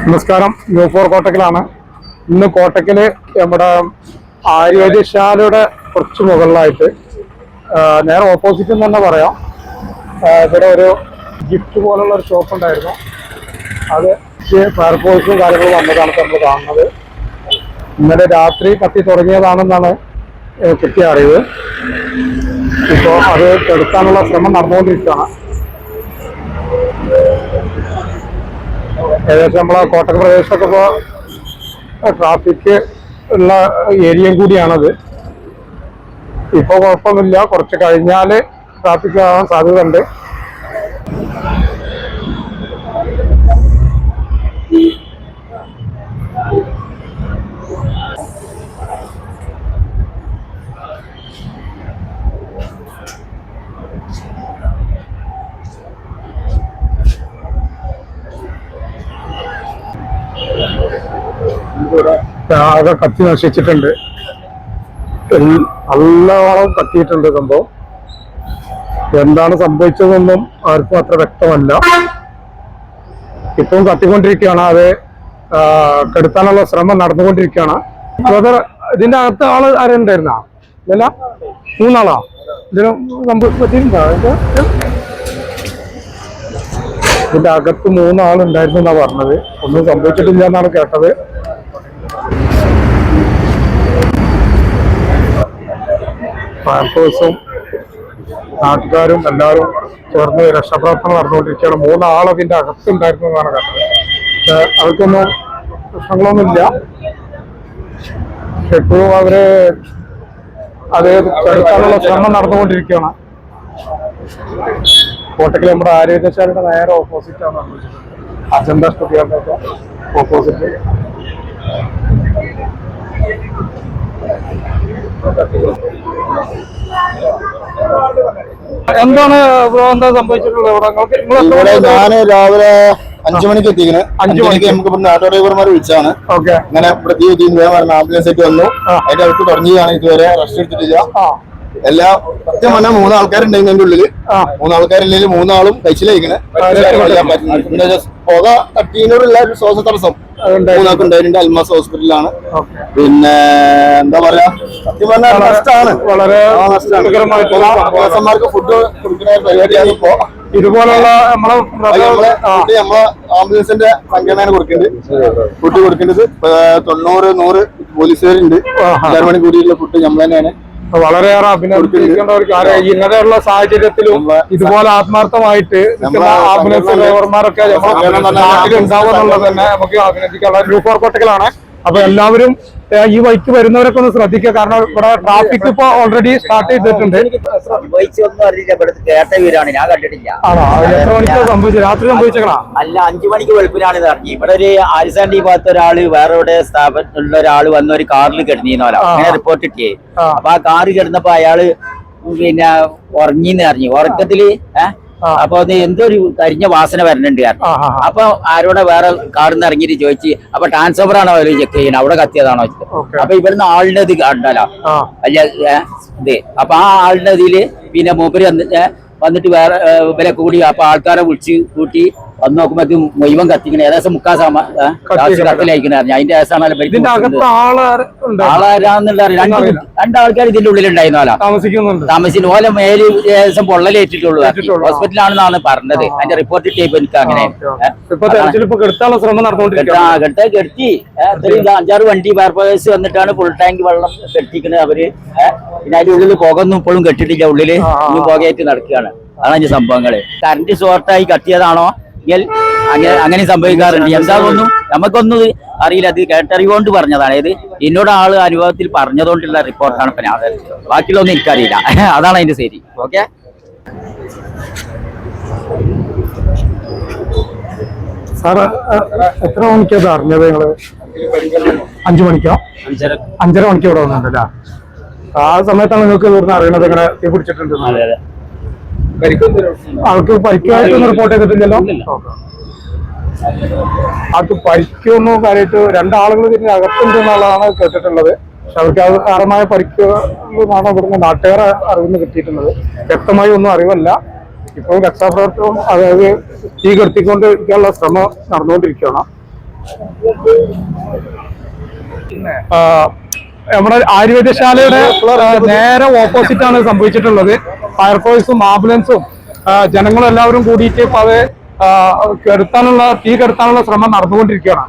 നമസ്കാരം. ന്യൂ4 കോട്ടക്കലാണ്. ഇന്ന് കോട്ടക്കല് നമ്മുടെ ആയുർവേദശാലയുടെ കുറച്ച് മുകളിലായിട്ട് നേരെ ഓപ്പോസിറ്റ് തന്നെ പറയാം, ഇവിടെ ഒരു ഗിഫ്റ്റ് പോലുള്ള ഒരു ഷോപ്പ് ഉണ്ടായിരുന്നു. അത് ഫയർഫോഴ്സും കാര്യങ്ങളും വന്നതാണ് നമ്മൾ കാണുന്നത്. ഇന്നലെ രാത്രി കത്തി തുടങ്ങിയതാണെന്നാണ് കിട്ടിയ അറിവ്. ഇപ്പോൾ അത് എടുക്കാനുള്ള ശ്രമം നടന്നുകൊണ്ടിരിക്കുകയാണ്. ഏകദേശം നമ്മളെ കോട്ടക്ക പ്രദേശത്തൊക്കെ ഇപ്പോൾ ട്രാഫിക് ഉള്ള ഏരിയയും കൂടിയാണത്. ഇപ്പോൾ കുഴപ്പമൊന്നുമില്ല, കുറച്ച് കഴിഞ്ഞാൽ ട്രാഫിക് ആവാൻ സാധ്യതയുണ്ട്. ആകെ കത്തി നശിച്ചിട്ടുണ്ട്, നല്ലവണ്ണം കത്തിയിട്ടുണ്ട്. സംഭവം എന്താണ് സംഭവിച്ചതെന്നൊന്നും ആർക്കും അത്ര വ്യക്തമല്ല. ഇപ്പം കത്തിക്കൊണ്ടിരിക്കുകയാണ്, അത് കെടുത്താനുള്ള ശ്രമം നടന്നുകൊണ്ടിരിക്കുകയാണ്. ഇതിന്റെ അകത്ത് ആള് ആരുണ്ടായിരുന്നാ? ഇല്ല, 3 ആളാ ഇതിന് പറ്റിയിട്ടുണ്ടോ? ഇതിന്റെ അകത്ത് 3 ആളുണ്ടായിരുന്നു എന്നാ പറഞ്ഞത്. ഒന്നും സംഭവിച്ചിട്ടില്ല എന്നാണ് കേട്ടത്. ഫയർഫോഴ്സും നാട്ടുകാരും എല്ലാവരും ചേർന്ന് രക്ഷാപ്രവർത്തനം നടന്നുകൊണ്ടിരിക്കുകയാണ്. 3 ആളതിന്റെ അകത്തുണ്ടായിരുന്നു എന്നാണ് കേട്ടത്. അവർക്കൊന്നും പ്രശ്നങ്ങളൊന്നുമില്ല. എപ്പോഴും അവര് അത് ചെറുക്കാനുള്ള ശ്രമം നടന്നുകൊണ്ടിരിക്കുകയാണ്. കോട്ടക്കൽ നമ്മുടെ ആരോഗ്യശാലയുടെ നേരെ ഓപ്പോസിറ്റാണ് അജന്ത സ്റ്റുഡിയോയുടെ ഓപ്പോസിറ്റ്. എന്താണ് എന്താ സംഭവിച്ചിട്ടുള്ളത്? ഞാന് രാവിലെ 5 മണിക്ക് എത്തിക്കണ്. 5 മണിക്ക് നമുക്ക് ഇവിടുന്ന് ഓട്ടോ ഡ്രൈവർമാർ വിളിച്ചാണ്. അങ്ങനെ ആംബുലൻസ് ആയിട്ട് വന്നു. അതിന്റെ അടുത്ത് തുടങ്ങിയാണ്. ഇതുവരെ റെസ്റ്റ് എടുത്തിട്ടില്ല. എല്ലാം സത്യം പറഞ്ഞാൽ 3 ആൾക്കാരുണ്ടായിരുന്നു അതിന്റെ ഉള്ളില്. 3 ആൾക്കാരുണ്ടെങ്കിൽ 3 ആളും കഴിച്ചിലേക്കണ്. പുക തട്ടീനോടുള്ള ഒരു ശ്വാസ തടസ്സം 3 ആൾക്ക് ഉണ്ടായിട്ടുണ്ട്. അൽമാസ് ഹോസ്പിറ്റലിലാണ്. പിന്നെ എന്താ പറയാ, സത്യം പറഞ്ഞാൽ നഷ്ടമാണ്, വളരെ നഷ്ടമാണ്. ഫുഡ് കൊടുക്കുന്ന പരിപാടിയാണ് ഇപ്പോ. ഇതുപോലുള്ള നമ്മളെ ആംബുലൻസിന്റെ സംഘടന കൊടുക്കുന്നുണ്ട്. ഫുഡ് കൊടുക്കേണ്ടത് 90-100 പോലീസുകാരുണ്ട്. 6 മണി കൂടിയുള്ള ഫുഡ് നമ്മൾ തന്നെയാണ്. വളരെയേറെ അഭിനന്ദിക്കേണ്ട ഒരു കാര്യം. ഇങ്ങനെയുള്ള സാഹചര്യത്തിലും ഇതുപോലെ ആത്മാർത്ഥമായിട്ട് ആംബുലൻസ് ഡ്രൈവർമാരൊക്കെ നാട്ടിലുണ്ടാവും എന്നുള്ളത് തന്നെ നമുക്ക് അഭിനന്ദിക്കാനുള്ള. ന്യൂ4 കോട്ടക്കലാണ്. അപ്പൊ എല്ലാവരും ഈ വഴിക്ക് വരുന്നവരൊക്കെ ഒന്ന് ശ്രദ്ധിക്കുക. കാരണം ഇവിടെ ട്രാഫിക് ഇപ്പൊ ഓൾറെഡി സ്റ്റാർട്ട് ചെയ്തിട്ടുണ്ട്. ഞാൻ കണ്ടിട്ടില്ല. ആണോ? എത്ര മണിക്കാണ് സംഭവിച്ചത്? രാത്രി സംഭവിച്ചേക്കണ? അല്ല, 5 മണിക്ക് വെളുപ്പിനാണ് ഇറങ്ങി. ഇവിടെ ഒരു ആരിസാണ്ടി ഭാഗത്ത് ഒരാള് വേറെ ഇവിടെ സ്ഥാപനത്തിലുള്ള ഒരാള് വന്ന ഒരു കാറിൽ കിടന്നിരുന്നോല, അങ്ങനെ റിപ്പോർട്ട് കിട്ടിയേ. അപ്പൊ ആ കാറ് കിടന്നപ്പോ അയാള് പിന്നെ ഉറങ്ങിന്ന് അറിഞ്ഞു. ഉറക്കത്തില് അപ്പൊ എന്തോ ഒരു കരിഞ്ഞ വാസന വരണുണ്ട് കാരണം. അപ്പൊ ആരോടെ വേറെ കാറിന്ന് ഇറങ്ങിയിട്ട് ചോദിച്ചു. അപ്പൊ ട്രാൻസ്ഫർ ആണോ അവര് ചെക്ക് ചെയ്യണം, അവിടെ കത്തിയതാണോ? അപ്പൊ ഇവിടുന്ന് ആളിന്റെ ഇത് കണ്ടല്ലോ അല്ല ഇത്. അപ്പൊ ആ ആളിന്റെ ഇതില് പിന്നെ മൂപ്പര് വന്നിട്ട് വേറെ വില കൂടി. അപ്പൊ ആൾക്കാരെ വിളിച്ച് കൂട്ടി വന്ന് നോക്കുമ്പോ മുഴുവൻ കത്തിക്കണേ. ഏകദേശം 3/4 കത്തിലായിരിക്കണ. അതിന്റെ ആളാരാന്നുള്ള 2 ആൾക്കാർ ഇതിന്റെ ഉള്ളിലുണ്ടായിരുന്നല്ലോ താമസിക്കുന്ന. ഓലെ മേല് ഏകദേശം പൊള്ളലേറ്റിട്ടുള്ളൂ. ഹോസ്പിറ്റലാണെന്നാണ് പറഞ്ഞത്. അതിന്റെ റിപ്പോർട്ട് കിട്ടിയപ്പോ എനിക്ക് അങ്ങനെ കെട്ടി 5-6 വണ്ടി ഫയർഫോഴ്സ് വന്നിട്ടാണ് ഫുൾ ടാങ്ക് വെള്ളം കെട്ടിക്കുന്നത് അവര്. പിന്നെ അതിന്റെ ഉള്ളിൽ പുകയൊന്നും ഇപ്പോഴും കെട്ടിട്ടില്ല. ഉള്ളില് ഇനി പുകയായിട്ട് നടക്കുകയാണ്. അതാണ് അതിന്റെ സംഭവങ്ങള്. കറന്റ് ഷോർട്ടായി കത്തിയതാണോ അങ്ങനെ സംഭവിക്കാറുണ്ട്. എന്താണെന്നും നമുക്കൊന്നും അറിയില്ല. അത് കേട്ടറിവുകൊണ്ട് പറഞ്ഞതാണ്. ഇത് എന്നോട് ആള് അനുഭവത്തിൽ പറഞ്ഞതുകൊണ്ടുള്ള റിപ്പോർട്ടാണ് ഇപ്പൊ ഞാൻ. ബാക്കിയുള്ളൊന്നും എനിക്കറിയില്ല. അതാണ് അതിന്റെ ശരി. ഓക്കെ. സാറ് എത്ര മണിക്കത് അറിഞ്ഞത് നിങ്ങള്? 5 മണിക്കോ? 5:30 മണിക്ക് ഇവിടെ വന്നിട്ടുണ്ടല്ലേ? ആ സമയത്താണ് നിങ്ങൾക്ക് ഇവിടുന്ന് അറിയണത് ഇങ്ങനെ തീ പിടിച്ചിട്ടുണ്ട്? ആൾക്ക് പരിക്കായിട്ടൊന്നും റിപ്പോർട്ട് ചെയ്തിട്ടില്ലല്ലോ? അത് പരിക്കൊന്നും കാര്യമായിട്ട് 2 ആളുകൾ ഇതിന് അകത്തുണ്ട് എന്നുള്ളതാണ് കേട്ടിട്ടുള്ളത്. പക്ഷെ അവർക്ക് കാരണമായ പരിക്കുകളാണ് ഇവിടുന്ന് നാട്ടുകാരെ അറിവിന്ന് കിട്ടിയിട്ടുള്ളത്. വ്യക്തമായി ഒന്നും അറിവല്ല. ഇപ്പോൾ രക്ഷാപ്രവർത്തനം, അതായത് തീ കെടുത്തിക്കൊണ്ടിരിക്കാനുള്ള ശ്രമം നടന്നുകൊണ്ടിരിക്കുകയാണ്. നമ്മുടെ ആയുർവേദശാലയുടെ നേരെ ഓപ്പോസിറ്റ് ആണ് സംഭവിച്ചിട്ടുള്ളത്. ഫയർഫോഴ്സും ആംബുലൻസും ജനങ്ങളും എല്ലാവരും കൂടിയിട്ട് ഇപ്പൊ അത് തീ കെടുത്താനുള്ള ശ്രമം നടന്നുകൊണ്ടിരിക്കുകയാണ്.